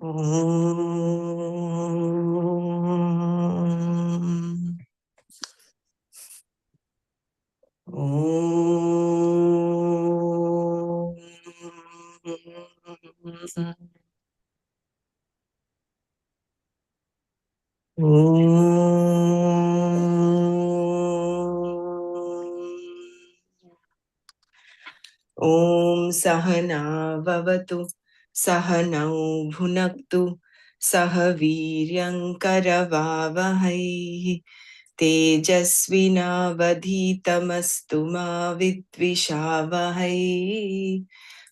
Om. Om. Om Sahana Vavatu Sahanau Bhunaktu Sahaviryam Karavavahai Tejasvinavadhitamastu ma vidvishavahai.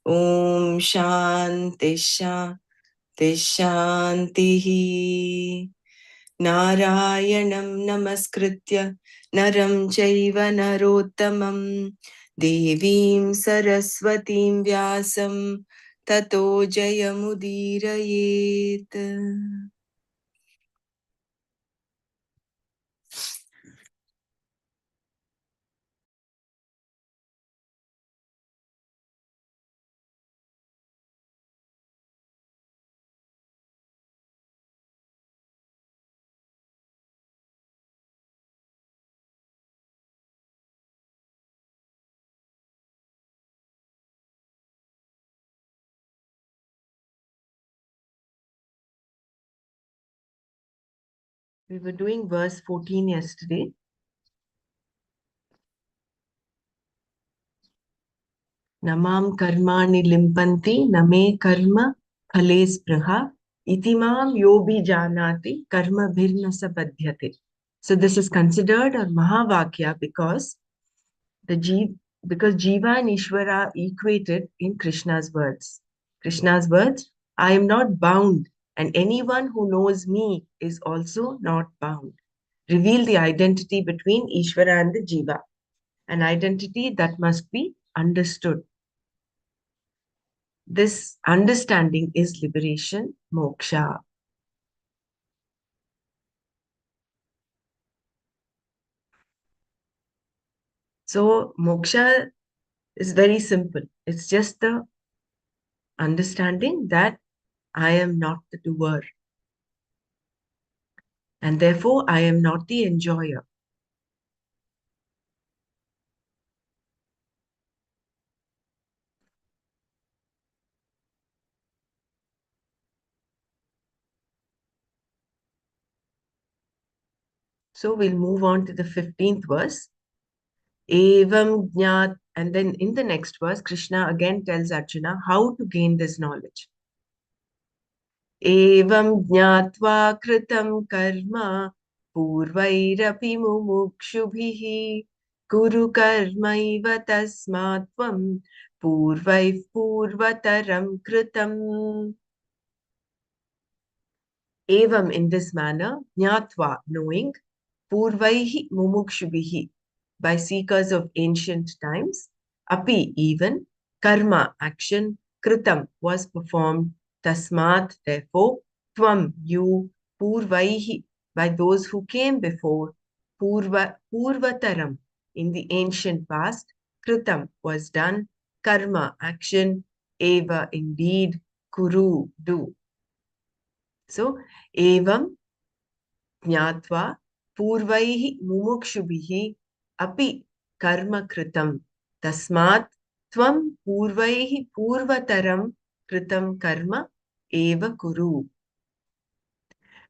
Om Shanti Shanti Shantihi. Narayanam Namaskritya Naram Chaiva Narottamam Devim Saraswatim Vyasam Tato Jayamudirayet. We were doing verse 14 yesterday. Namam karmani limpanti name karma phale spraha itimam yobi janati karma bhirna sabadhyate. So this is considered a Mahavakya because because Jiva and Ishvara are equated in Krishna's words. Krishna's words, I am not bound, and anyone who knows me is also not bound. Reveal the identity between Ishvara and the Jiva, an identity that must be understood. This understanding is liberation, moksha. So, moksha is very simple. It's just the understanding that I am not the doer, and therefore I am not the enjoyer. So we'll move on to the 15th verse. Evam jnat, and then in the next verse, Krishna again tells Arjuna how to gain this knowledge. Evam jnatva kritam karma purvairapi mumukshubhihi guru karmaiva tasmatvam purvaiv purvataram kritam. Evam, in this manner, jnatva, knowing, purvaihi mumukshubhihi, by seekers of ancient times, api, even, karma, action, kritam, was performed, tasmat, therefore, tvam, you, purvaihi, by those who came before, purvataram, in the ancient past, kritam, was done, karma, action, eva, indeed, kuru, do. So, evam jnatva purvaihi mumukshubhihi api karma kritam tasmat tvam purvaihi purvataram kritam karma eva kuru.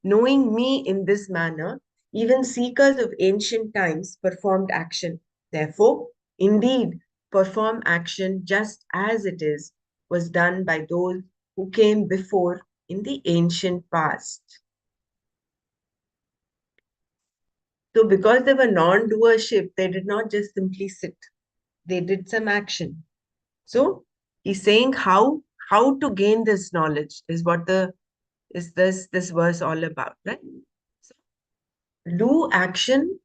Knowing me in this manner, even seekers of ancient times performed action. Therefore, indeed, perform action just as it is was done by those who came before in the ancient past. So because they were non-doership, they did not just simply sit. They did some action. So he's saying how to gain this knowledge is what this verse all about, right? So do action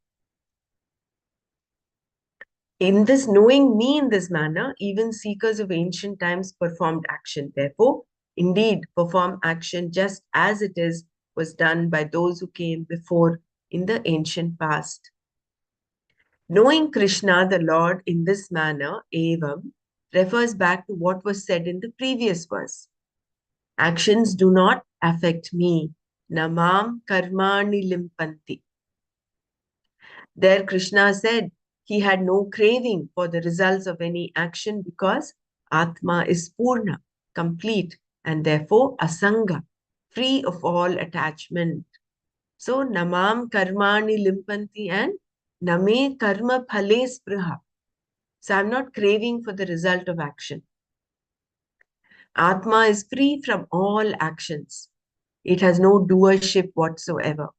in this, knowing me in this manner, even seekers of ancient times performed action. Therefore, indeed, perform action just as it is was done by those who came before in the ancient past. Knowing Krishna, the Lord, in this manner, evam, refers back to what was said in the previous verse. Actions do not affect me. Namam karmani limpanti. There Krishna said he had no craving for the results of any action because Atma is Purna, complete, and therefore Asanga, free of all attachment. So Namam karmani limpanti and Name karma phale spriha. So I'm not craving for the result of action. Atma is free from all actions. It has no doership whatsoever.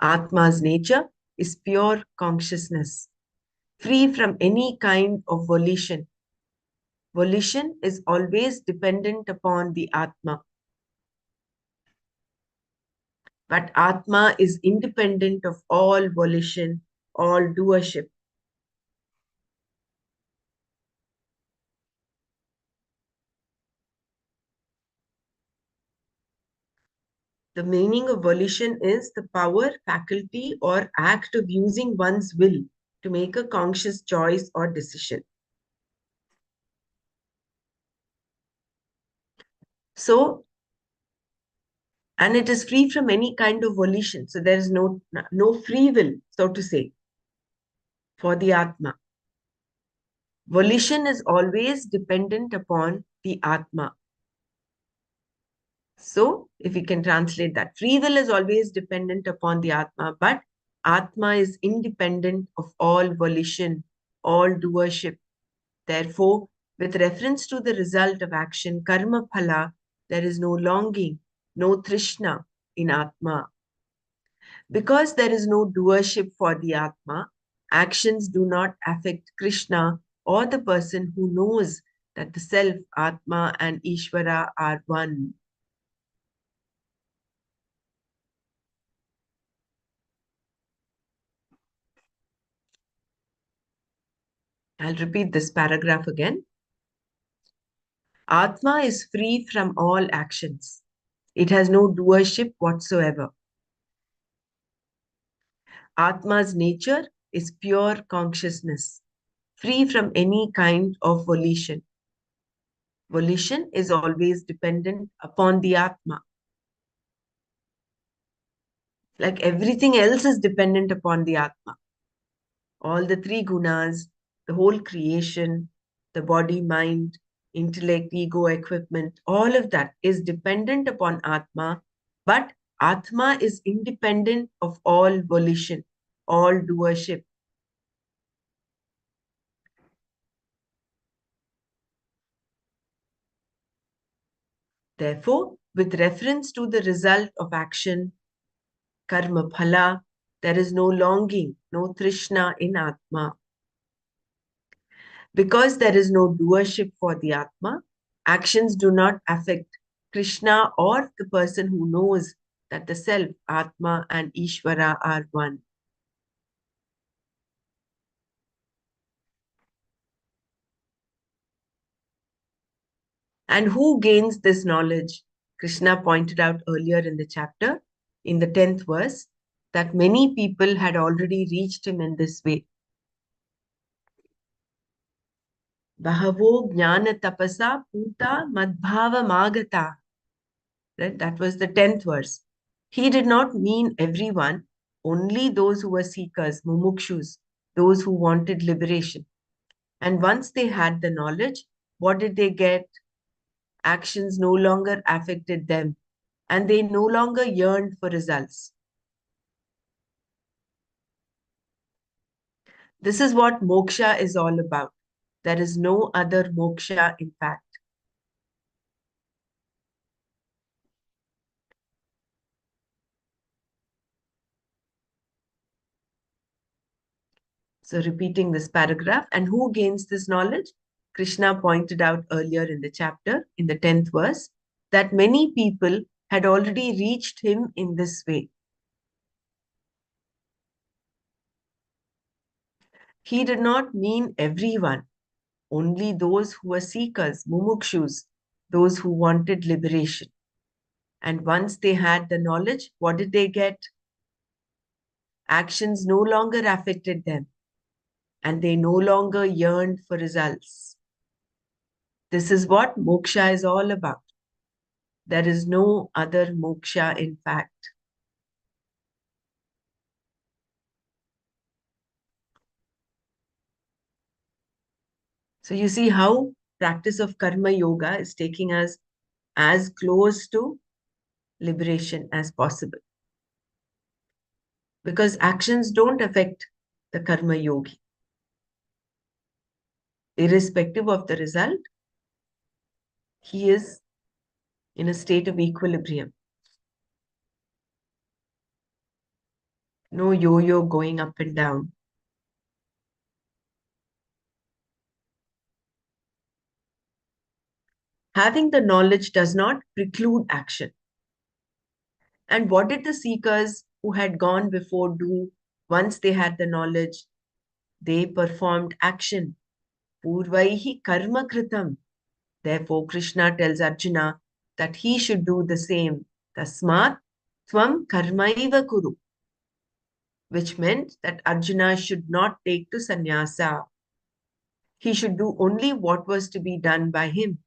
Atma's nature is pure consciousness, free from any kind of volition. Volition is always dependent upon the Atma, but Atma is independent of all volition, all doership. The meaning of volition is the power, faculty, or act of using one's will to make a conscious choice or decision. So, and it is free from any kind of volition. So there is no free will, so to say, for the Atma. Volition is always dependent upon the Atma. So, if we can translate that, free will is always dependent upon the Atma, but Atma is independent of all volition, all doership. Therefore, with reference to the result of action, karma phala, there is no longing, no trishna in Atma. Because there is no doership for the Atma, actions do not affect Krishna or the person who knows that the self, Atma, and Ishvara are one. I'll repeat this paragraph again. Atma is free from all actions. It has no doership whatsoever. Atma's nature is pure consciousness, free from any kind of volition. Volition is always dependent upon the Atma. Like everything else is dependent upon the Atma. All the three gunas, the whole creation, the body, mind, intellect, ego, equipment, all of that is dependent upon Atma, but Atma is independent of all volition, all doership. Therefore, with reference to the result of action, karma phala, there is no longing, no trishna in Atma. Because there is no doership for the Atma, actions do not affect Krishna or the person who knows that the self, Atma, and Ishvara are one. And who gains this knowledge? Krishna pointed out earlier in the chapter, in the 10th verse, that many people had already reached him in this way. Bahavo jnana tapasa puta madbhava magata. Right? That was the 10th verse. He did not mean everyone, only those who were seekers, mumukshus, those who wanted liberation. And once they had the knowledge, what did they get? Actions no longer affected them, and they no longer yearned for results. This is what moksha is all about. There is no other moksha, in fact. So, repeating this paragraph, and who gains this knowledge? Krishna pointed out earlier in the chapter, in the 10th verse, that many people had already reached him in this way. He did not mean everyone, only those who were seekers, mumukshus, those who wanted liberation. And once they had the knowledge, what did they get? Actions no longer affected them, and they no longer yearned for results. This is what moksha is all about. There is no other moksha, in fact. So you see how practice of karma yoga is taking us as close to liberation as possible. Because actions don't affect the karma yogi. Irrespective of the result, he is in a state of equilibrium. No yo-yo going up and down. Having the knowledge does not preclude action. And what did the seekers who had gone before do once they had the knowledge? They performed action. Purvaihi karma kritam. Therefore, Krishna tells Arjuna that he should do the same. Tasmat tvam karmaiva kuru. Which meant that Arjuna should not take to sannyasa. He should do only what was to be done by him.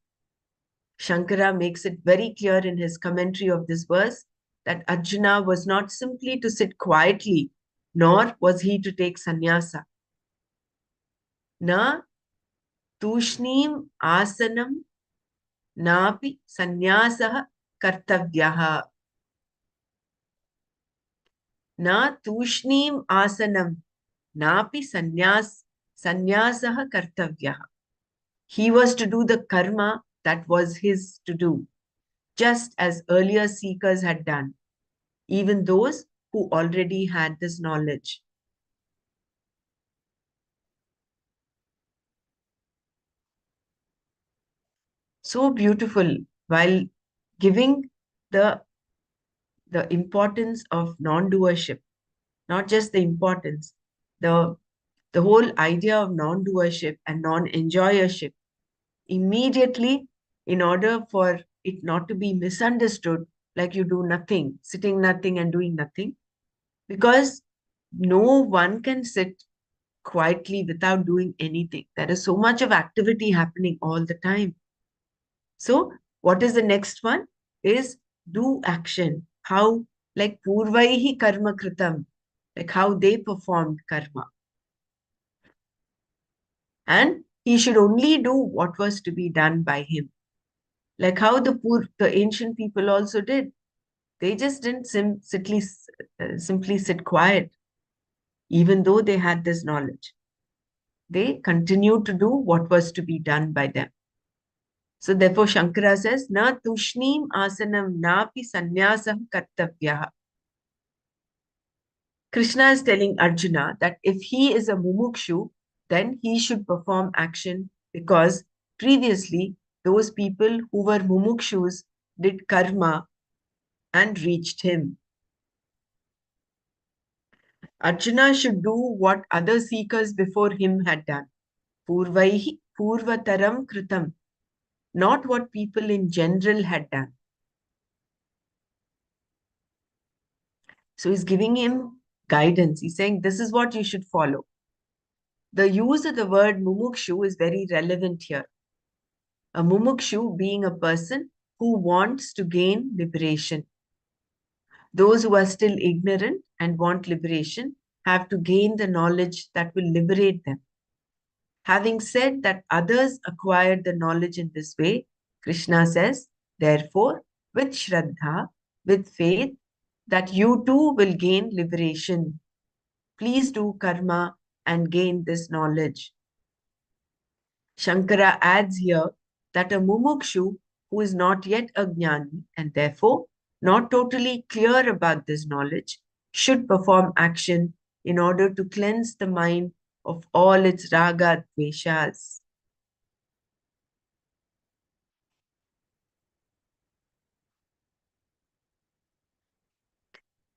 Shankara makes it very clear in his commentary of this verse that Arjuna was not simply to sit quietly, nor was he to take sannyasa. Na tushnim asanam napi sannyasah kartavyaha. Na tushnim asanam napi sannyasah kartavyaha. He was to do the karma that was his to do, just as earlier seekers had done, even those who already had this knowledge. So beautiful, while giving the, the importance of non-doership, not just the importance, the, the whole idea of non-doership and non-enjoyership. Immediately, in order for it not to be misunderstood, like you do nothing, sitting nothing and doing nothing, because no one can sit quietly without doing anything. There is so much of activity happening all the time. So, what is the next one? Is do action. How, like Purvaihi karma kritam, like how they performed karma. And he should only do what was to be done by him. Like how the ancient people also did. They just didn't simply sit quiet, even though they had this knowledge. They continued to do what was to be done by them. So therefore, Shankara says, Na tushnim asanam napi sannyasam kartavyaha. Krishna is telling Arjuna that if he is a mumukshu, then he should perform action because previously those people who were mumukshus did karma and reached him. Arjuna should do what other seekers before him had done. Purvaihi purvataram kritam. Not what people in general had done. So he's giving him guidance. He's saying, this is what you should follow. The use of the word mumukshu is very relevant here. A mumukshu being a person who wants to gain liberation. Those who are still ignorant and want liberation have to gain the knowledge that will liberate them. Having said that others acquired the knowledge in this way, Krishna says, therefore, with Shraddha, with faith, that you too will gain liberation. Please do karma and gain this knowledge. Shankara adds here that a mumukshu who is not yet a jnani and therefore not totally clear about this knowledge should perform action in order to cleanse the mind of all its raga dveshas.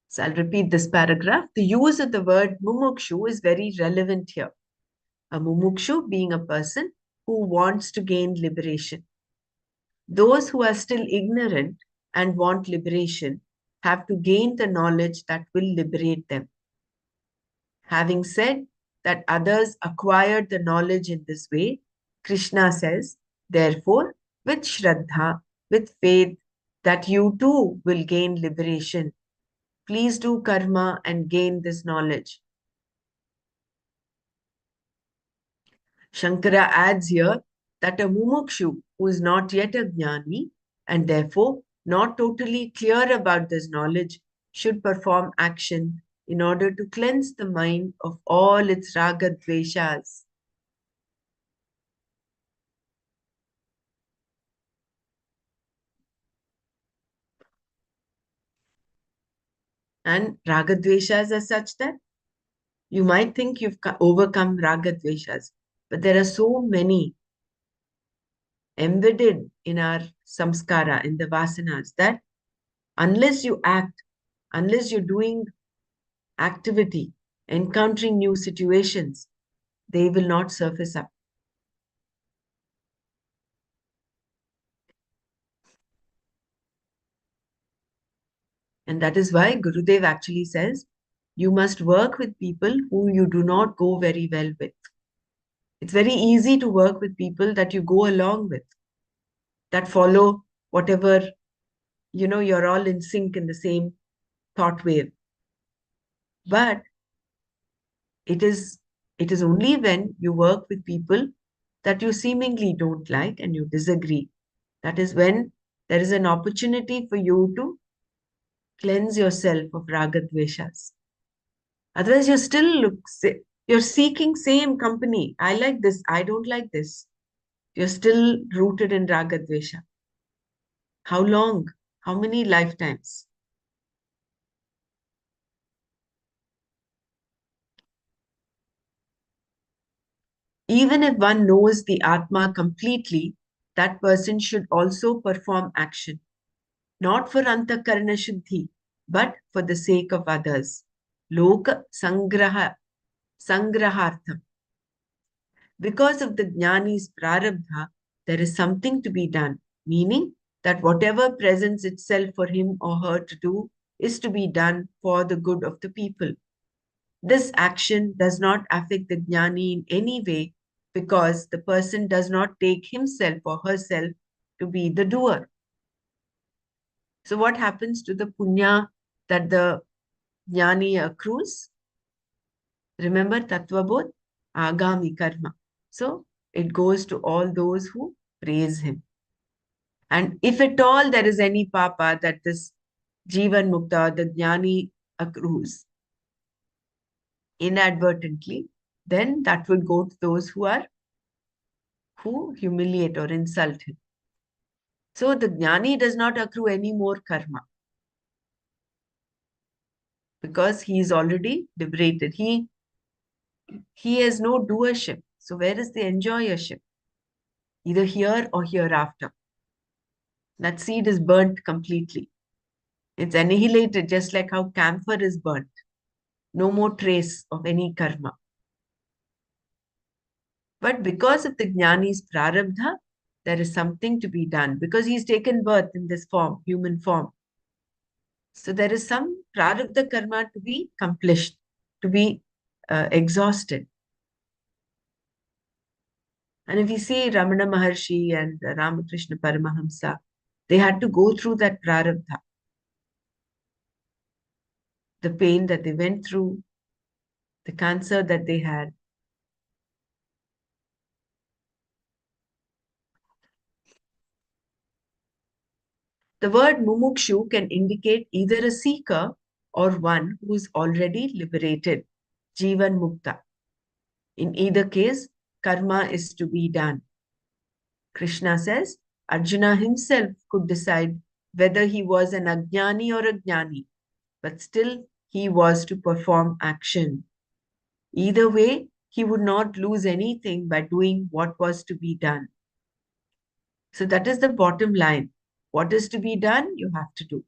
So I'll repeat this paragraph. The use of the word mumukshu is very relevant here. A mumukshu being a person who wants to gain liberation. Those who are still ignorant and want liberation have to gain the knowledge that will liberate them. Having said that others acquired the knowledge in this way, Krishna says, therefore, with Shraddha, with faith, that you too will gain liberation. Please do karma and gain this knowledge. Shankara adds here that a mumukshu who is not yet a jnani and therefore not totally clear about this knowledge should perform action in order to cleanse the mind of all its raga dveshas. And raga dveshas are such that you might think you've overcome raga dveshas, but there are so many embedded in our samskara, in the vasanas, that unless you act, unless you're doing activity, encountering new situations, they will not surface up. And that is why Gurudev actually says, you must work with people who you do not go very well with. It's very easy to work with people that you go along with, that follow whatever, you're all in sync in the same thought wave. But it is only when you work with people that you seemingly don't like and you disagree. That is when there is an opportunity for you to cleanse yourself of ragadveshas. Otherwise, you're seeking same company. I like this. I don't like this. You're still rooted in ragadvesha. How long? How many lifetimes? Even if one knows the Atma completely, that person should also perform action, not for antakarana shuddhi, but for the sake of others. Loka sangrahartham. Because of the jnani's prarabdha, there is something to be done, meaning that whatever presents itself for him or her to do is to be done for the good of the people. This action does not affect the jnani in any way because the person does not take himself or herself to be the doer. So what happens to the punya that the jnani accrues? Remember Tattvabodh, Agami Karma. So it goes to all those who praise him. And if at all there is any papa that this Jivan Mukta, the Jnani accrues inadvertently, then that would go to those who humiliate or insult him. So the Jnani does not accrue any more karma because he is already liberated. He has no doership. So where is the enjoyership? Either here or hereafter. That seed is burnt completely. It's annihilated just like how camphor is burnt. No more trace of any karma. But because of the jnani's prarabdha, there is something to be done because he's taken birth in this form, human form. So there is some prarabdha karma to be accomplished, to be exhausted. And if you see Ramana Maharshi and Ramakrishna Paramahamsa, they had to go through that prarabdha, the pain that they went through, the cancer that they had. The word mumukshu can indicate either a seeker or one who is already liberated, jivan mukta. In either case, karma is to be done. Krishna says Arjuna himself could decide whether he was an ajnani or a jnani, but still he was to perform action. Either way, he would not lose anything by doing what was to be done. So that is the bottom line. What is to be done, you have to do.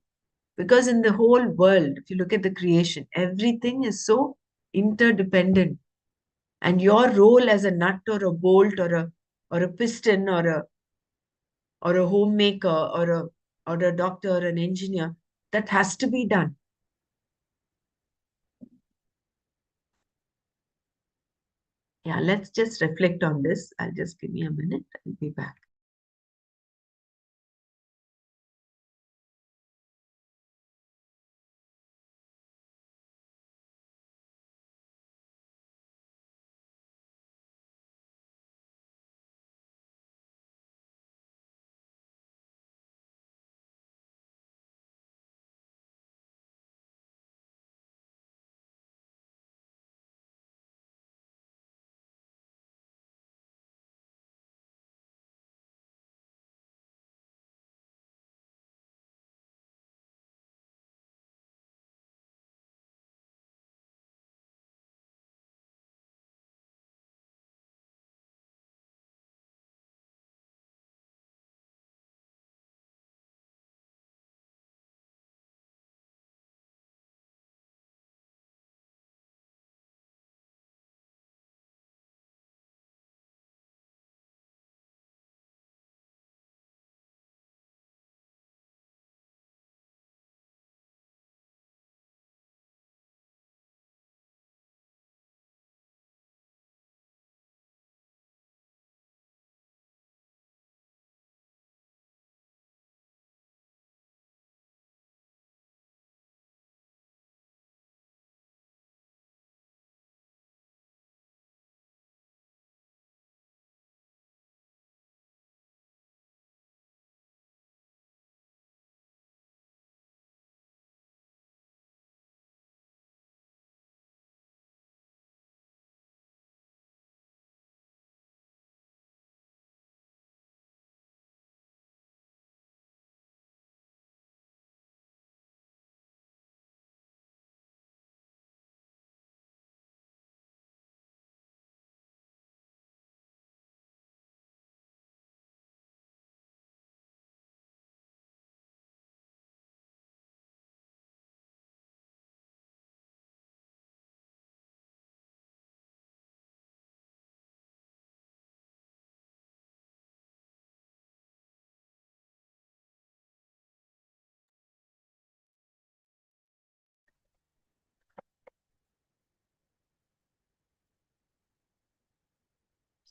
Because in the whole world, if you look at the creation, everything is so interdependent. And your role as a nut or a bolt or a piston or a homemaker or a doctor or an engineer, that has to be done. Yeah, let's just reflect on this. I'll just give me a minute. I'll be back.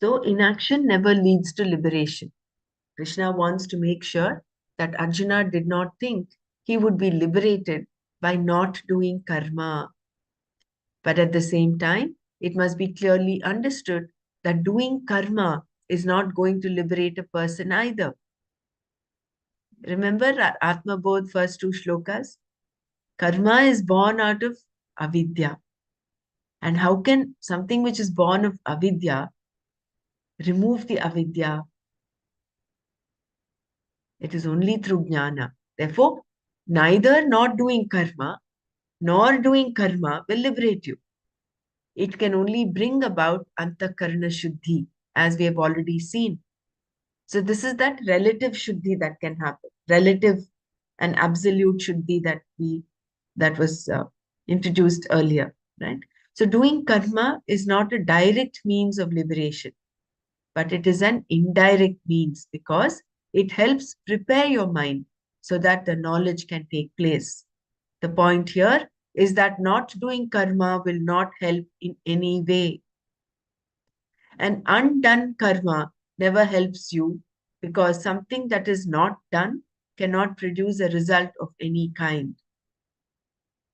So inaction never leads to liberation. Krishna wants to make sure that Arjuna did not think he would be liberated by not doing karma. But at the same time, it must be clearly understood that doing karma is not going to liberate a person either. Remember Atma Bodh first two shlokas? Karma is born out of avidya. And how can something which is born of avidya remove the avidya? It is only through jnana. Therefore, neither not doing karma nor doing karma will liberate you. It can only bring about antakarna shuddhi, as we have already seen. So this is that relative shuddhi that can happen, relative and absolute shuddhi that was introduced earlier, right? So doing karma is not a direct means of liberation, but it is an indirect means because it helps prepare your mind so that the knowledge can take place. The point here is that not doing karma will not help in any way. And undone karma never helps you because something that is not done cannot produce a result of any kind.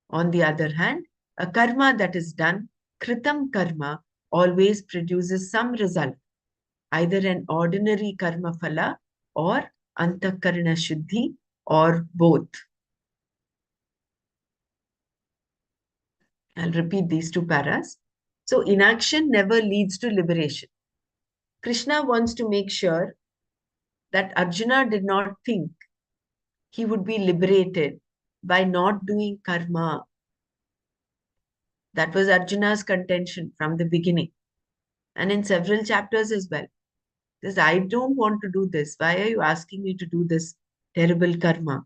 On the other hand, a karma that is done, kritam karma, always produces some result, either an ordinary karma phala or antakarna shuddhi or both. I'll repeat these two paras. So inaction never leads to liberation. Krishna wants to make sure that Arjuna did not think he would be liberated by not doing karma. That was Arjuna's contention from the beginning and in several chapters as well. Because I don't want to do this. Why are you asking me to do this terrible karma?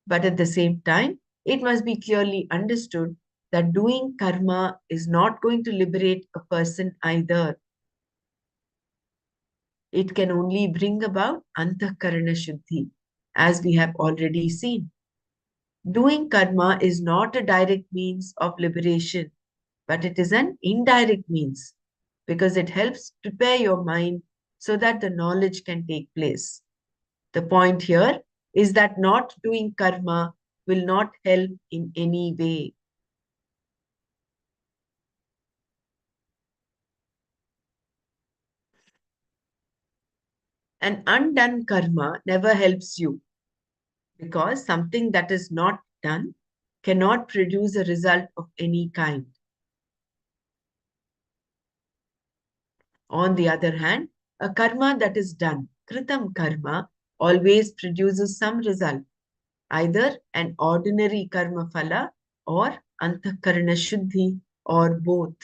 But at the same time, it must be clearly understood that doing karma is not going to liberate a person either. It can only bring about antakarana shuddhi, as we have already seen. Doing karma is not a direct means of liberation, but it is an indirect means because it helps prepare your mind so that the knowledge can take place. The point here is that not doing karma will not help in any way. An undone karma never helps you because something that is not done cannot produce a result of any kind. On the other hand, a karma that is done, kritam karma, always produces some result, either an ordinary karma phala or antakarana shuddhi or both.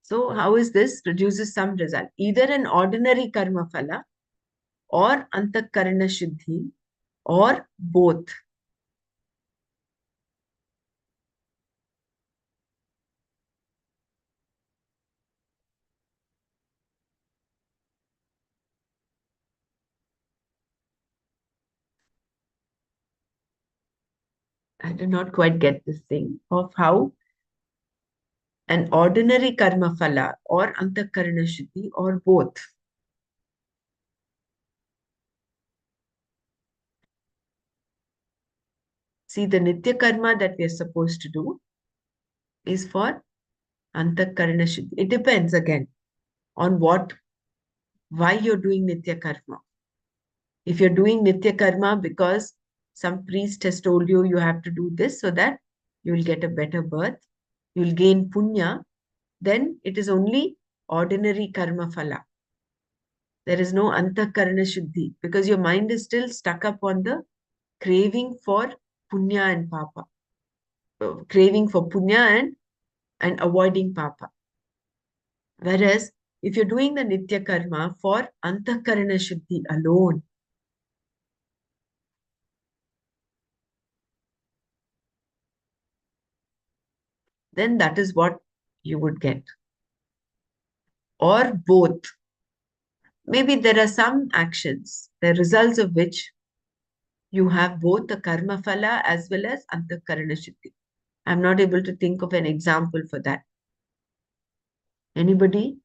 So how is this? Produces some result, either an ordinary karma phala or antakarana shuddhi or both. I do not quite get this thing of how an ordinary karma phala or antakarana shuddhi or both. See, the nitya karma that we are supposed to do is for antakarana shuddhi. It depends again on why you're doing nitya karma. If you're doing nitya karma because some priest has told you you have to do this so that you will get a better birth, you'll gain punya, then it is only ordinary karma phala. There is no antakarana shuddhi because your mind is still stuck up on the craving for punya and papa, craving for punya and avoiding papa. Whereas if you're doing the nitya karma for antakarana shuddhi alone, then that is what you would get. Or both. Maybe there are some actions, the results of which You have both the karma phala as well as antakarana shuddhi. I'm not able to think of an example for that. Anybody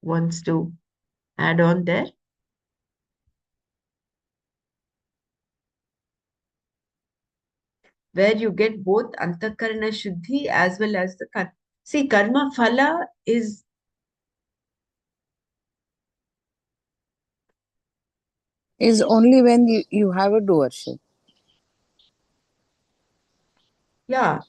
wants to add on there? Where you get both antakarana shuddhi as well as the karma. See, karma phala is, Is only when you have a doership. yeah,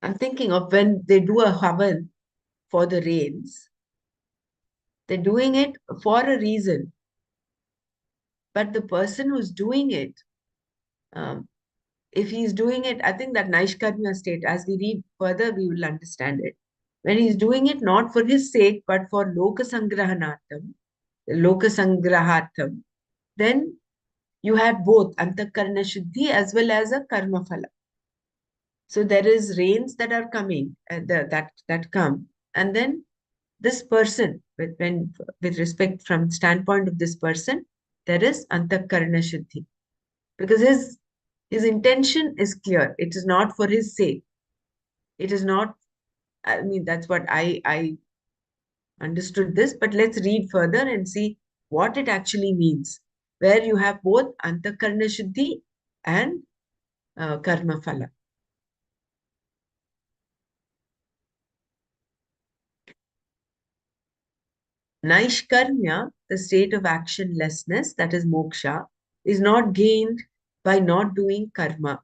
I'm thinking of when they do a havan for the rains, they're doing it for a reason. But the person who's doing it, um, if he's doing it, I think that Naishkarmya state, as we read further, we will understand it. When he's doing it not for his sake, but for lokasangrahartham, then you have both antakarana shuddhi as well as a karma phala. So there is rains that are coming, that come, and then this person, with respect from standpoint of this person, there is antakarana shuddhi because his intention is clear. It is not for his sake. It is not. I mean, that's what I understood this. But let's read further and see what it actually means. Where you have both antakarana shuddhi and karma phala. Naishkarmya, the state of actionlessness, that is moksha, is not gained by not doing karma.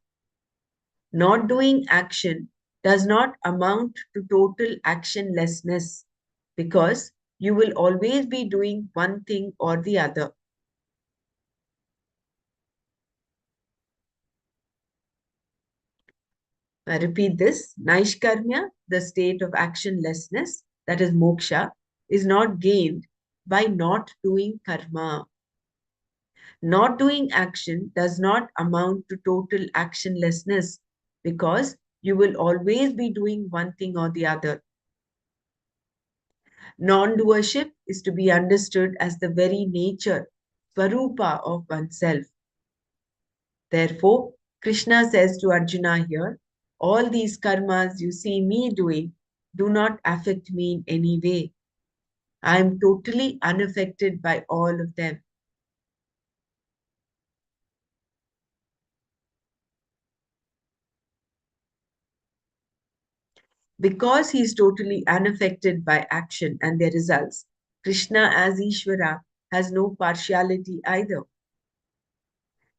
Not doing action does not amount to total actionlessness because you will always be doing one thing or the other. I repeat this. Naishkarmya, the state of actionlessness, that is moksha, is not gained by not doing karma. Not doing action does not amount to total actionlessness because you will always be doing one thing or the other. Non-doership is to be understood as the very nature, swarupa of oneself. Therefore, Krishna says to Arjuna here, all these karmas you see me doing do not affect me in any way. I am totally unaffected by all of them. Because he is totally unaffected by action and their results, Krishna as Ishvara has no partiality either.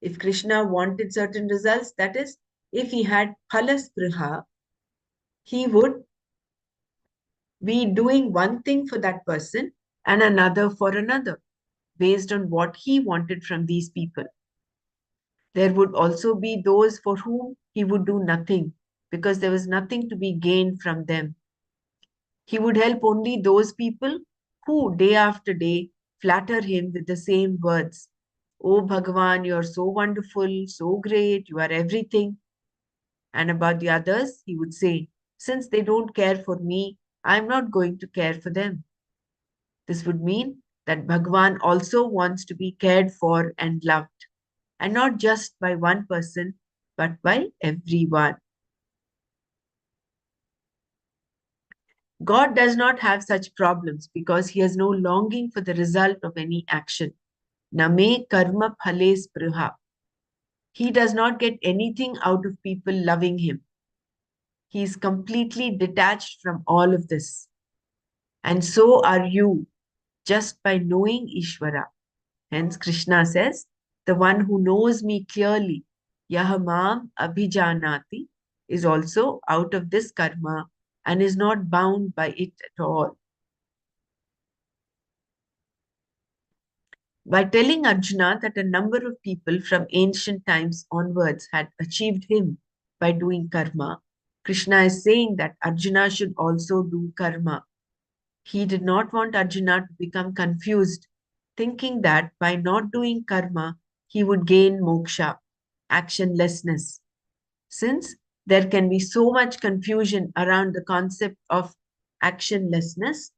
If Krishna wanted certain results, that is, if he had phalaspriha, he would be doing one thing for that person and another for another, based on what he wanted from these people. There would also be those for whom he would do nothing because there was nothing to be gained from them. He would help only those people who, day after day, flatter him with the same words. Oh Bhagavan, you are so wonderful, so great, you are everything. And about the others, he would say, since they don't care for me, I'm not going to care for them. This would mean that Bhagavan also wants to be cared for and loved, and not just by one person, but by everyone. God does not have such problems because he has no longing for the result of any action. Name karma phale spruha. He does not get anything out of people loving him. He is completely detached from all of this. And so are you, just by knowing Ishvara. Hence, Krishna says, the one who knows me clearly, yahamam abhijanati, is also out of this karma and is not bound by it at all. By telling Arjuna that a number of people from ancient times onwards had achieved him by doing karma, Krishna is saying that Arjuna should also do karma. He did not want Arjuna to become confused, thinking that by not doing karma, he would gain moksha, actionlessness. Since there can be so much confusion around the concept of actionlessness,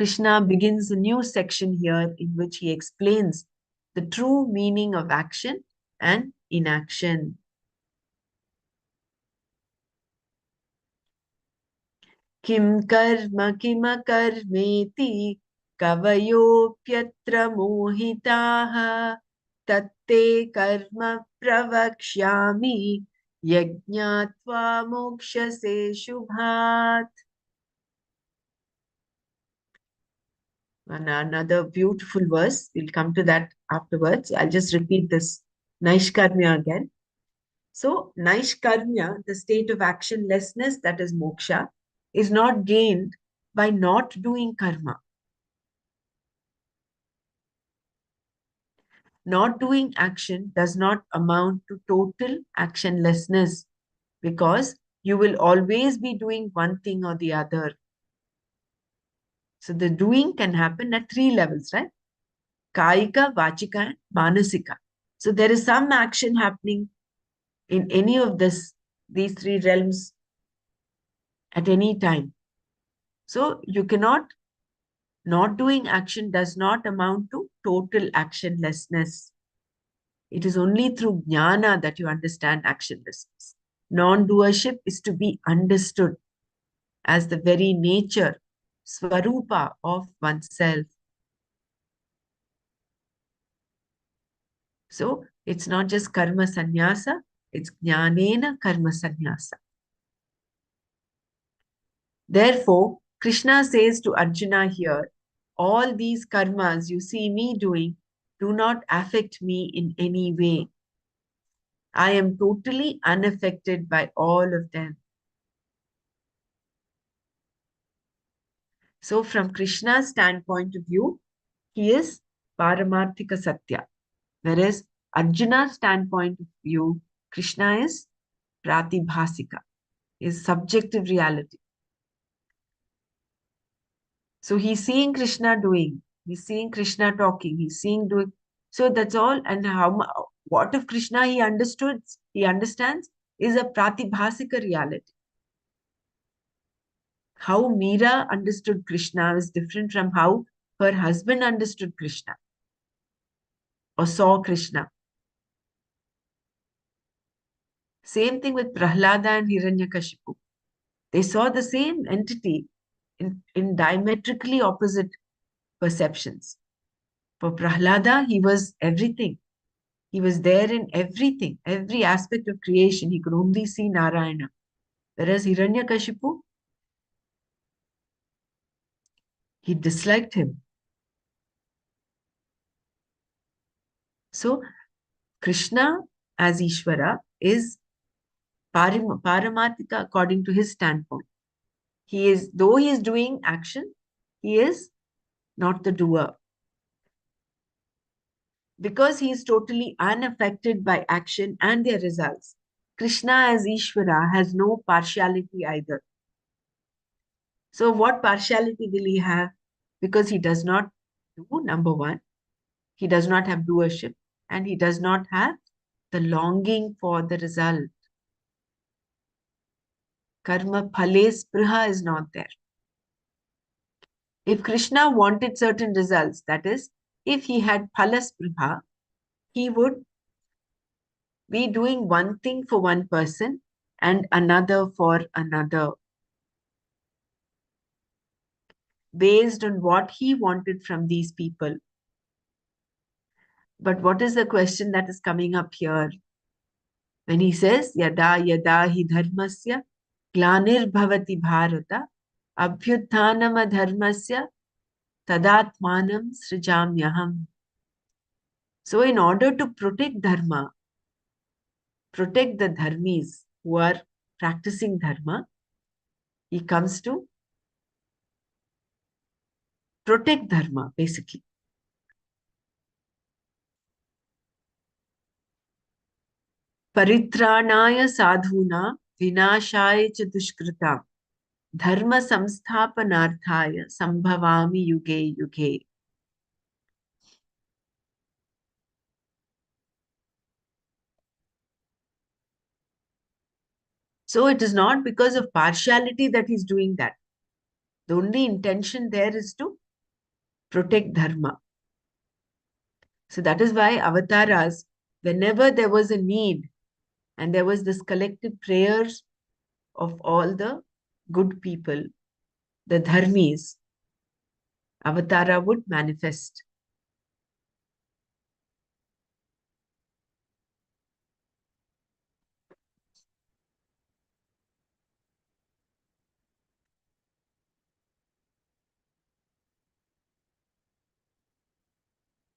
Krishna begins a new section here in which he explains the true meaning of action and inaction. Kim karma kimakarmeti kavayopyatra mohitaha tatte karma pravakshyami yajñatva mokshase shubhat. And another beautiful verse. We'll come to that afterwards. I'll just repeat this Naishkarmya again. So, Naishkarmya, the state of actionlessness, that is moksha, is not gained by not doing karma. Not doing action does not amount to total actionlessness because you will always be doing one thing or the other. So, the doing can happen at three levels, right? Kaika, Vachika, and Manasika. So, there is some action happening in any of these three realms at any time. So you cannot, not doing action does not amount to total actionlessness. It is only through jnana that you understand actionlessness. Non-doership is to be understood as the very nature, swarupa of oneself. So it's not just karma sannyasa, it's jnanena karma sannyasa. Therefore, Krishna says to Arjuna here, all these karmas you see me doing do not affect me in any way. I am totally unaffected by all of them. So, from Krishna's standpoint of view, he is Paramarthika Satya. Whereas Arjuna's standpoint of view, Krishna is Pratibhasika, is subjective reality. So he's seeing Krishna doing, he's seeing Krishna talking, he's seeing doing. So that's all. And what of Krishna he understands is a pratibhasika reality. How Meera understood Krishna is different from how her husband understood Krishna or saw Krishna. Same thing with Prahlada and Hiranyakashipu. They saw the same entity in diametrically opposite perceptions. For Prahlada, he was everything. He was there in everything, every aspect of creation. He could only see Narayana. Whereas Hiranyakashipu, he disliked him. So Krishna as Ishvara is Paramarthika according to his standpoint. Though he is doing action, he is not the doer. Because he is totally unaffected by action and their results, Krishna as Ishvara has no partiality either. So what partiality will he have? Because he does not do, number one, he does not have doership and he does not have the longing for the result. Karma phale spriha is not there. If Krishna wanted certain results, that is, if he had phala spriha, he would be doing one thing for one person and another for another, based on what he wanted from these people. But what is the question that is coming up here? When he says, Yada yada hi dharmasya glanir bhavati bharata abhyuthanam adharmasya tadatmanam srijamyaham. So in order to protect dharma, protect the dharmis who are practicing dharma, he comes to protect dharma, basically. Paritranaya sadhuna vinashaya cha dushkrita dharma samsthapanarthaya sambhavami yuge yuge. So it is not because of partiality that he's doing that. The only intention there is to protect dharma. So that is why avatars, whenever there was a need and there was this collective prayers of all the good people, the dharmis, avatara would manifest.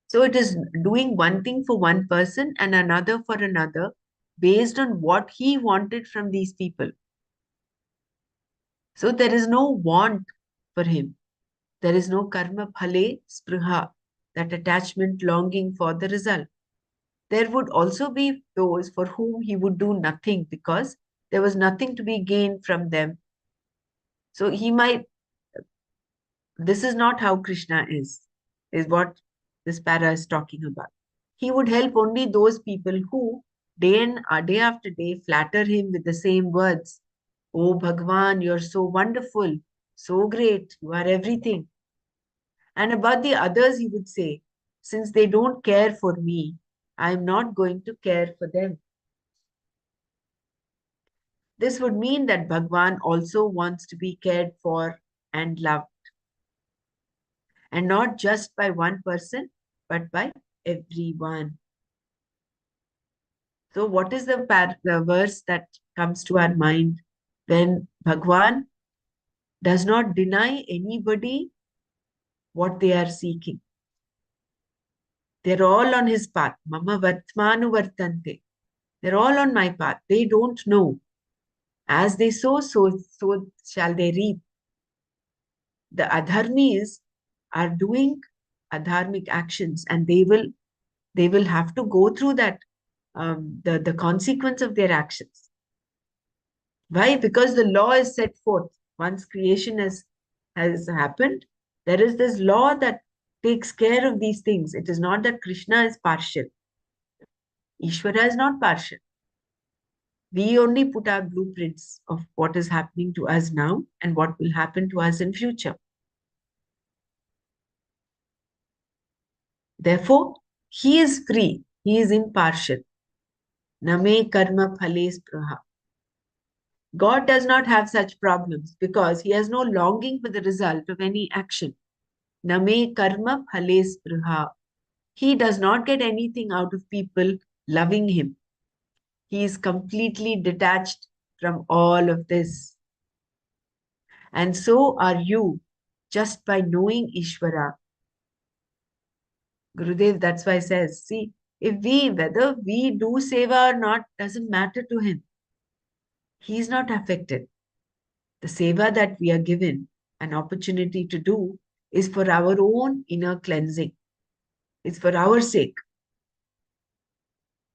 So it is doing one thing for one person and another for another based on what he wanted from these people. So there is no want for him. There is no karma phale spruha, that attachment longing for the result. There would also be those for whom he would do nothing because there was nothing to be gained from them. So he might, this is not how Krishna is what this para is talking about. He would help only those people who day after day flatter him with the same words. Oh Bhagwan, you're so wonderful, so great, you are everything. And about the others, he would say, since they don't care for me, I'm not going to care for them. This would mean that Bhagwan also wants to be cared for and loved, and not just by one person, but by everyone. So, what is the verse that comes to our mind when Bhagwan does not deny anybody what they are seeking? They're all on his path. Mama Vartmanu Vartante. They're all on my path. They don't know. As they sow, so shall they reap. The adharmis are doing adharmic actions, and they will have to go through that the consequence of their actions. Why? Because the law is set forth. Once creation has happened, there is this law that takes care of these things. It is not that Krishna is partial. Ishvara is not partial. We only put our blueprints of what is happening to us now and what will happen to us in future. Therefore, he is free. He is impartial. Name karma phale spraha. God does not have such problems because he has no longing for the result of any action. Name karma phale spraha. He does not get anything out of people loving him. He is completely detached from all of this. And so are you, just by knowing Ishvara. Gurudev, that's why says, see, whether we do seva or not, doesn't matter to him. He is not affected. The seva that we are given an opportunity to do is for our own inner cleansing. It's for our sake.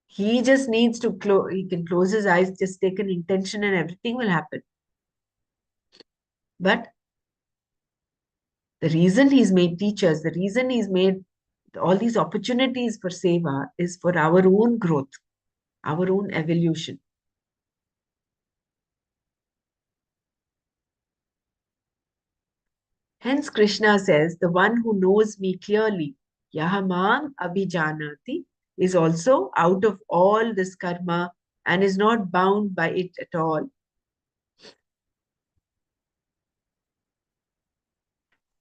He just needs to he can close his eyes, just take an intention, and everything will happen. But the reason he's made teachers, the reason he's made all these opportunities for seva is for our own growth, our own evolution. Hence, Krishna says, the one who knows me clearly, yahamam abhijanati, is also out of all this karma and is not bound by it at all.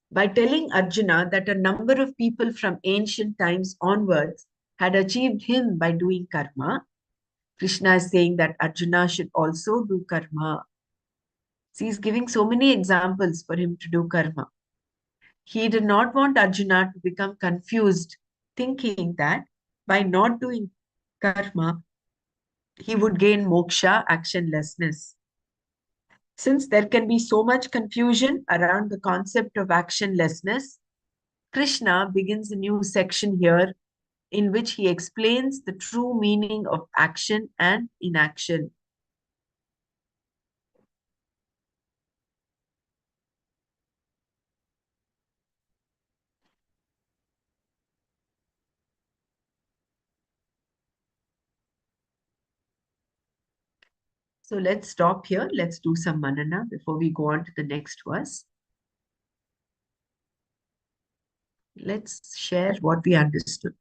By telling Arjuna that a number of people from ancient times onwards had achieved him by doing karma, Krishna is saying that Arjuna should also do karma. See, he's giving so many examples for him to do karma. He did not want Arjuna to become confused, thinking that by not doing karma, he would gain moksha, actionlessness. Since there can be so much confusion around the concept of actionlessness, Krishna begins a new section here in which he explains the true meaning of action and inaction. So let's stop here. Let's do some manana before we go on to the next verse. Let's share what we understood.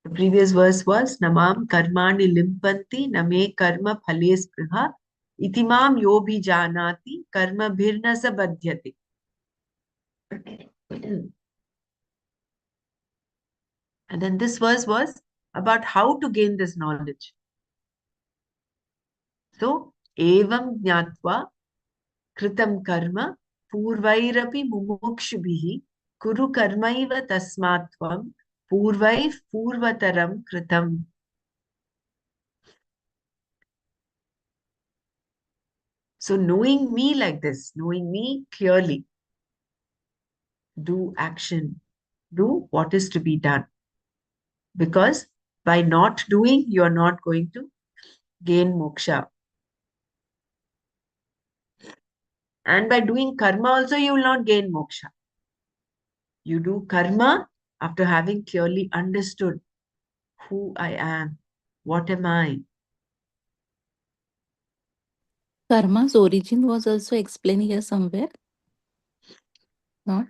The previous verse was Namam karmani limpanti name karma phale spruha itimam yobi janati karma bhirna sabadhyate. And then this verse was about how to gain this knowledge. So, evam jnatva kritam karma purvairapi mumukshubhihi kuru karmaiva tasmatvam purvai purvataram kritam. So, knowing me like this, knowing me clearly, do action, do what is to be done. Because by not doing, you are not going to gain moksha. And by doing karma also, you will not gain moksha. You do karma after having clearly understood who I am, what am I. Karma's origin was also explained here somewhere. Not?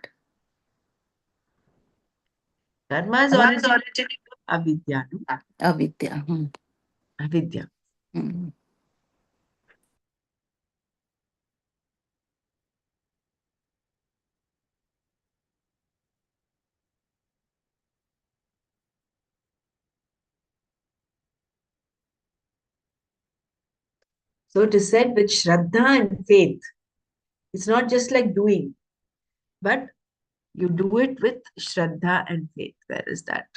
Karma's origin avidya. No? Avidya. Avidya. Hmm. So it is said with Shraddha and faith. It's not just like doing, but you do it with Shraddha and faith. Where is that?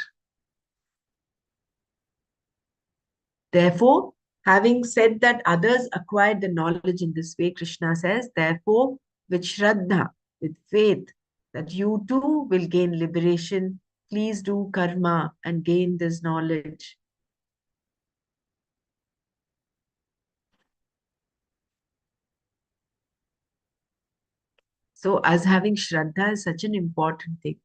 Therefore, having said that others acquired the knowledge in this way, Krishna says, therefore, with Shraddha, with faith, that you too will gain liberation. Please do karma and gain this knowledge. So, as having Shraddha is such an important thing.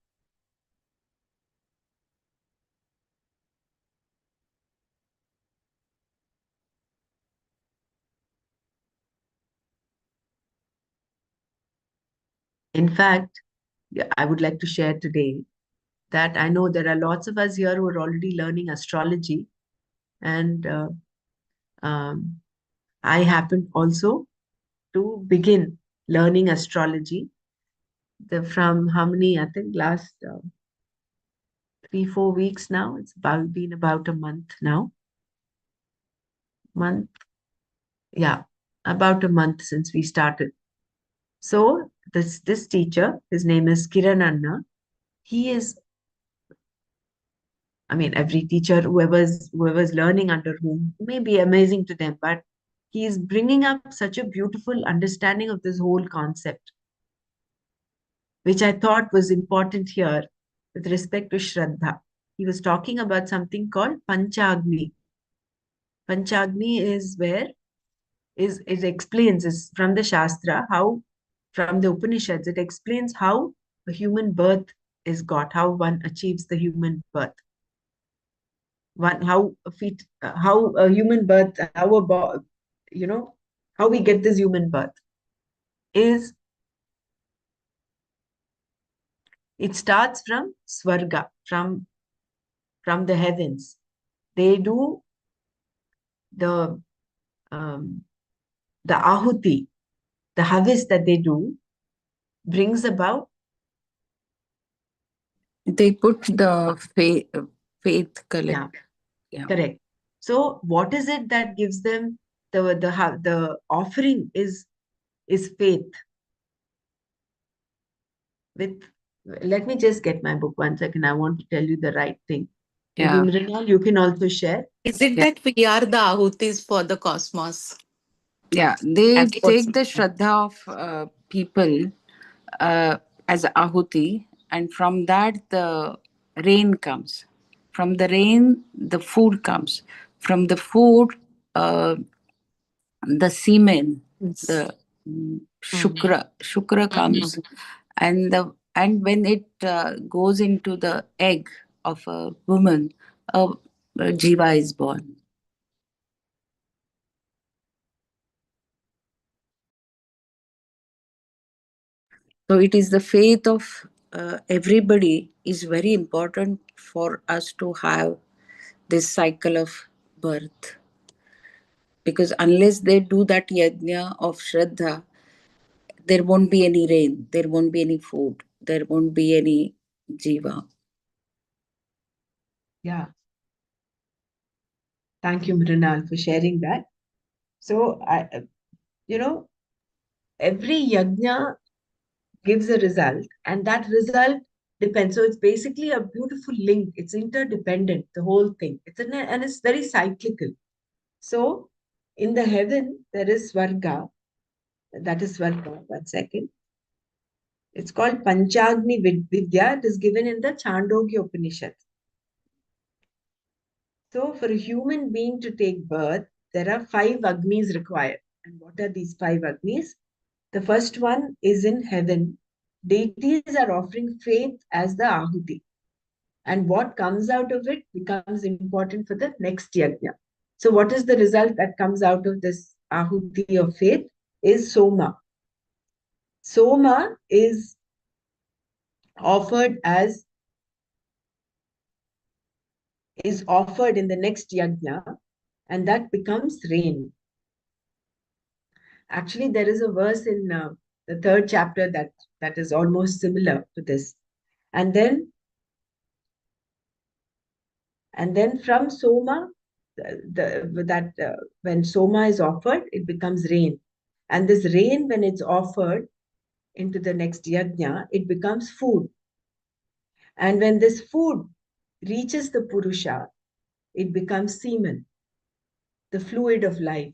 In fact, I would like to share today that I know there are lots of us here who are already learning astrology, and um, I happened also to begin learning astrology from how many, I think last 3 4 weeks now. It's been about a month now. Month, yeah, about a month since we started. So this teacher, his name is Kiran Anna. He is, I mean, every teacher, whoever's learning under whom, may be amazing to them, but he is bringing up such a beautiful understanding of this whole concept, which I thought was important here with respect to Shraddha. He was talking about something called Panchagni. Panchagni is where is it explains is from the Shastra how from the Upanishads it explains how a human birth is got, how one achieves the human birth, one how a human birth, you know, how we get this human birth is it starts from Swarga, from the heavens. They do the um, the ahuti, the harvest that they do brings about. They put the faith Yeah, collect. Yeah. correct. So what is it that gives them the offering is faith. With let me just get my book 1 second. I want to tell you the right thing. Maybe Yeah. Mrinal, you can also share. Is it Yeah. that we are the ahutis for the cosmos? Yeah. They That's what's take the Shraddha of people uh, as ahuti, and from that the rain comes. From the rain, the food comes. From the food, uh, the semen, yes. the Mm. shukra comes, and when it goes into the egg of a woman, a jiva is born. So it is the faith of everybody is very important for us to have this cycle of birth. Because unless they do that yajna of Shraddha, there won't be any rain, there won't be any food, there won't be any jiva. Yeah. Thank you, Mrinal, for sharing that. So, every yajna gives a result, and that result depends. So, it's basically a beautiful link. It's interdependent, the whole thing. And it's very cyclical. So, in the heaven, there is Svarga. That is Svarga. 1 second. It's called Panchagni Vidya. It is given in the Chandogya Upanishad. So, for a human being to take birth, there are 5 Agnis required. And what are these 5 Agnis? The first one is in heaven. Deities are offering faith as the Ahuti. And what comes out of it becomes important for the next yajna. So, what is the result that comes out of this Ahuti of faith? Is Soma. Soma is offered in the next yajna, and that becomes rain. Actually, there is a verse in the 3rd chapter that is almost similar to this. And then from Soma, when Soma is offered, it becomes rain. And this rain, when it's offered into the next yajna, it becomes food. And when this food reaches the Purusha, it becomes semen, the fluid of life.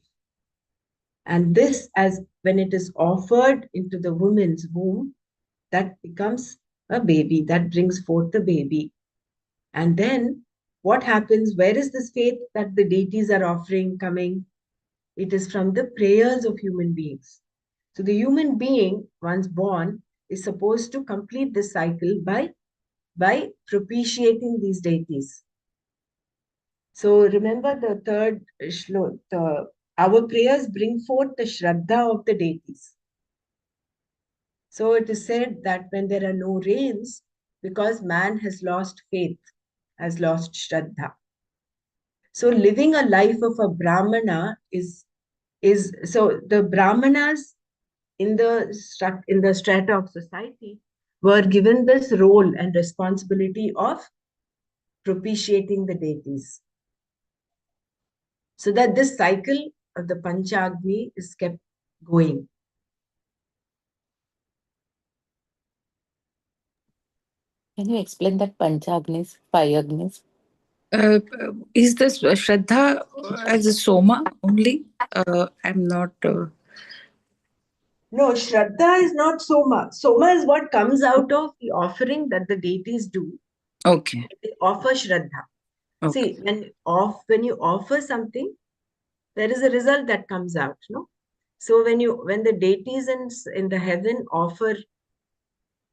And this, as when it is offered into the woman's womb, that becomes a baby, that brings forth the baby. And then what happens? Where is this faith that the deities are offering coming? It is from the prayers of human beings. So the human being, once born, is supposed to complete this cycle by propitiating these deities. So remember the third shlok, our prayers bring forth the Shraddha of the deities. So it is said that when there are no rains, because man has lost faith, has lost Shraddha. So living a life of a Brahmana is so the Brahmanas in the strata of society were given this role and responsibility of propitiating the deities, so that this cycle of the Panchagni is kept going. Can you explain that Panchagnis, 5 Agnis? Is this Shraddha as a Soma only? I'm not. No, Shraddha is not Soma. Soma is what comes out of the offering that the deities do. Okay. They offer Shraddha. Okay. See, when you offer something, there is a result that comes out, no? So when the deities in the heaven offer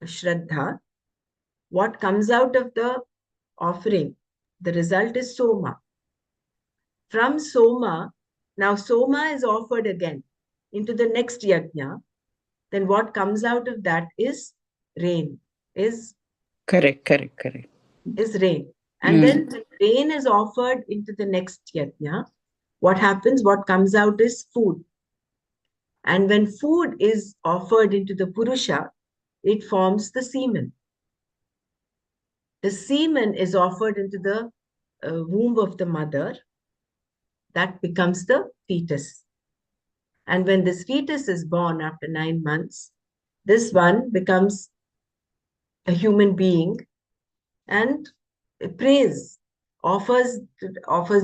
Shraddha, what comes out of the offering, the result is Soma. From Soma, now Soma is offered again into the next yajna, then what comes out of that is rain, is Correct. rain. And then when rain is offered into the next yajna, what happens? What comes out is food. And when food is offered into the Purusha, it forms the semen. The semen is offered into the womb of the mother, that becomes the fetus. And when this fetus is born after 9 months, this one becomes a human being and prays, offers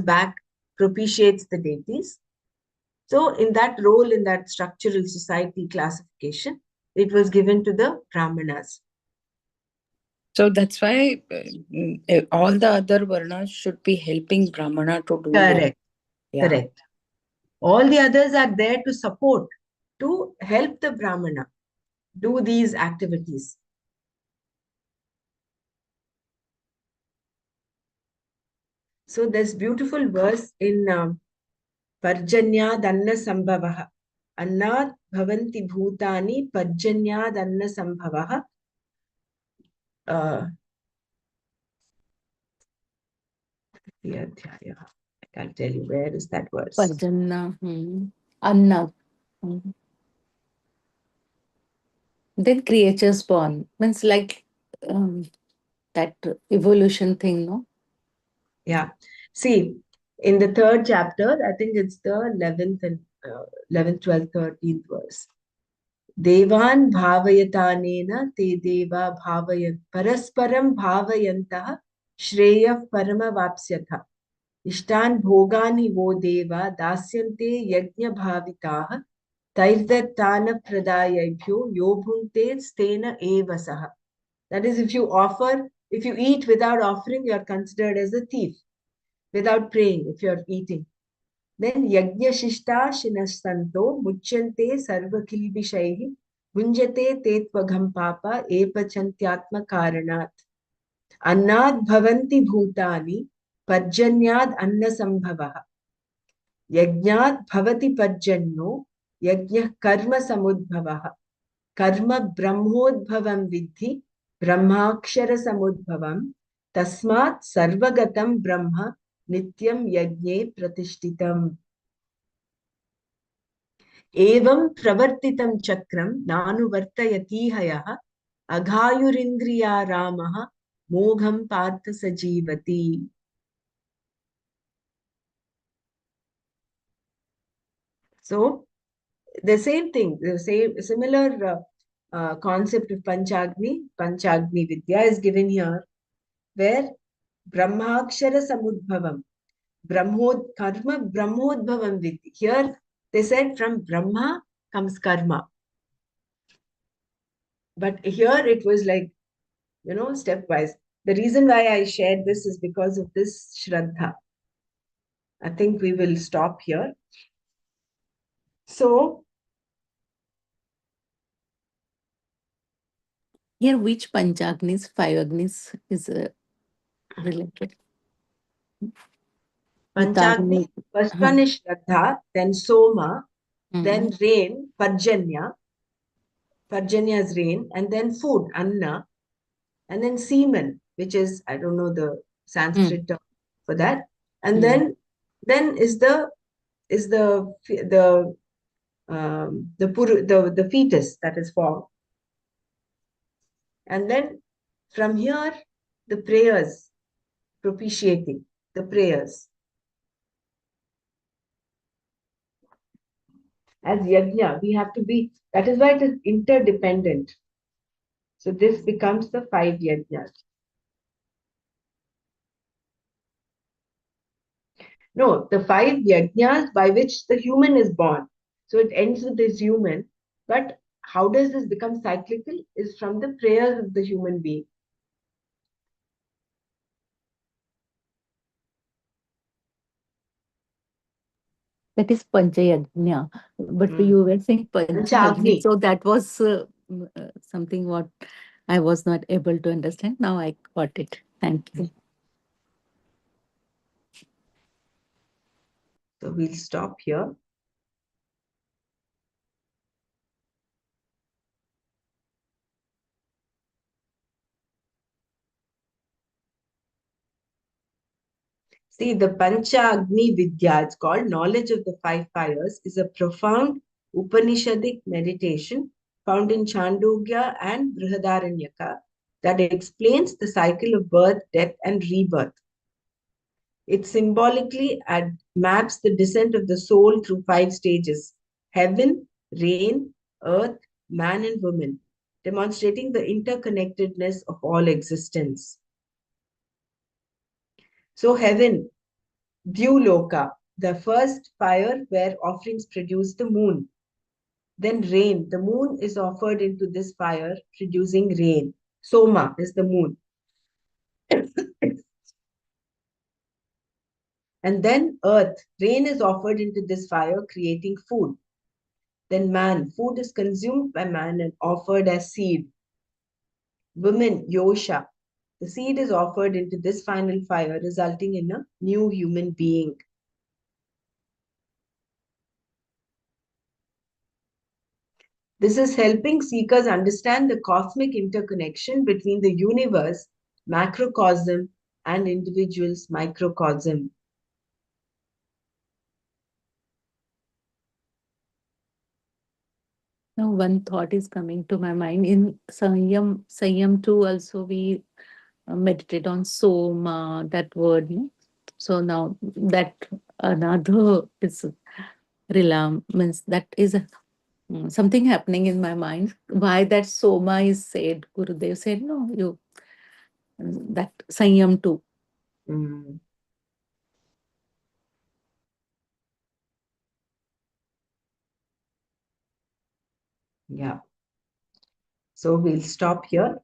back, propitiates the deities. So, in that role, in that structural society classification, it was given to the Brahmanas. So that's why all the other varnas should be helping Brahmana to do that. Correct. Yeah. Correct. All the others are there to support, to help the Brahmana do these activities. So there's beautiful verse in Parjanya Danna Sambhavaha. Anna bhavanti bhutani pajjanyad anna sambhavah. I can't tell you where is that verse. Parjanna. Anna. Then creatures born. Means like that evolution thing, no? Yeah. See, in the third chapter, I think it's the 11th and 11th, 12th, 13th verse. Devan bhavayatanena te deva bhavayat parasparam bhavayantah shreyah paramavapsyatha. Ishtan bhogani vo deva dasyante yajna bhavitaha tairdattana pradayabhyo yobhunte stena evasaha. That is, if you eat without offering, you are considered as a thief. Without praying, if you are eating. Then yajna shishta shinastanto muchyante sarva kilbishaihi bunjate tetvagam papa epachantyatma karanat. Annad bhavanti bhutani pajjanyad anna sambhavaha. Yajnat bhavati pajjanno yajna karma samudbhavaha. Karma brahmodbhavam vidhi brahmakshara samudbhavam tasmat sarvagatam brahma nityam yajne pratishtitam. Evam pravartitam chakram nanuvartayatihayaha aghayurindriya ramaha mogham partha sajivati. So, the same thing, the same similar concept of Panchagni Vidya is given here, where Brahmakshara Samudbhavam, Karma Brahmodbhavam Vidya. Here they said from Brahma comes karma. But here it was like, stepwise. The reason why I shared this is because of this Shraddha. I think we will stop here. So, Here, which Panchagnis, five Agnis is related? Panchagni, first one is Shraddha, then Soma, then rain, Parjanya. Parjanya is rain, and then food, Anna, and then semen, which is, I don't know the Sanskrit term for that. And then is the the fetus that is formed. And then from here, the prayers, propitiating the prayers. As yajna, we have to be, that is why it is interdependent. So this becomes the 5 yajnas. No, the 5 yajnas by which the human is born. So it ends with this human, but how does this become cyclical? Is from the prayers of the human being. That is Panchayajna. But you were saying Panchagni, so that was something what I was not able to understand. Now I got it. Thank you. So we'll stop here. See, the Pancha Agni Vidya, it's called knowledge of the 5 fires, is a profound Upanishadic meditation found in Chandogya and Brihadaranyaka that explains the cycle of birth, death, and rebirth. It symbolically maps the descent of the soul through 5 stages: heaven, rain, earth, man, and woman, demonstrating the interconnectedness of all existence. So, heaven, Dyuloka, the first fire where offerings produce the moon. Then rain, the moon is offered into this fire, producing rain. Soma is the moon. And then earth, rain is offered into this fire, creating food. Then man, food is consumed by man and offered as seed. Women, Yosha, the seed is offered into this final fire, resulting in a new human being. This is helping seekers understand the cosmic interconnection between the universe, macrocosm, and individuals, microcosm. Now, one thought is coming to my mind. In Sanyam 2 also we meditate on Soma, that word. No? So now that another is means that is something happening in my mind. Why that Soma is said? Gurudev said, no, you that Sanyam 2. Mm. Yeah. So we'll stop here.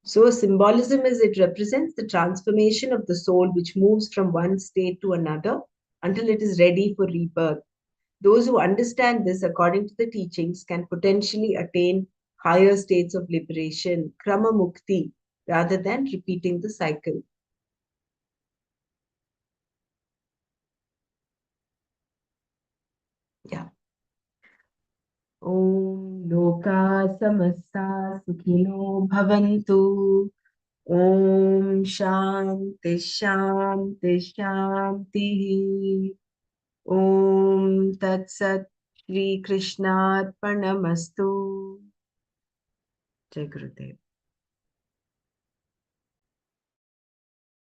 So symbolism is it represents the transformation of the soul which moves from one state to another until it is ready for rebirth. Those who understand this according to the teachings can potentially attain higher states of liberation, krama mukti, rather than repeating the cycle. Yeah. Om Loka Samasta Sukhino Bhavantu. Om Shanti Shanti Shanti. Om Tat Sat Shri Krishnarpanamastu. Jai Gurudev.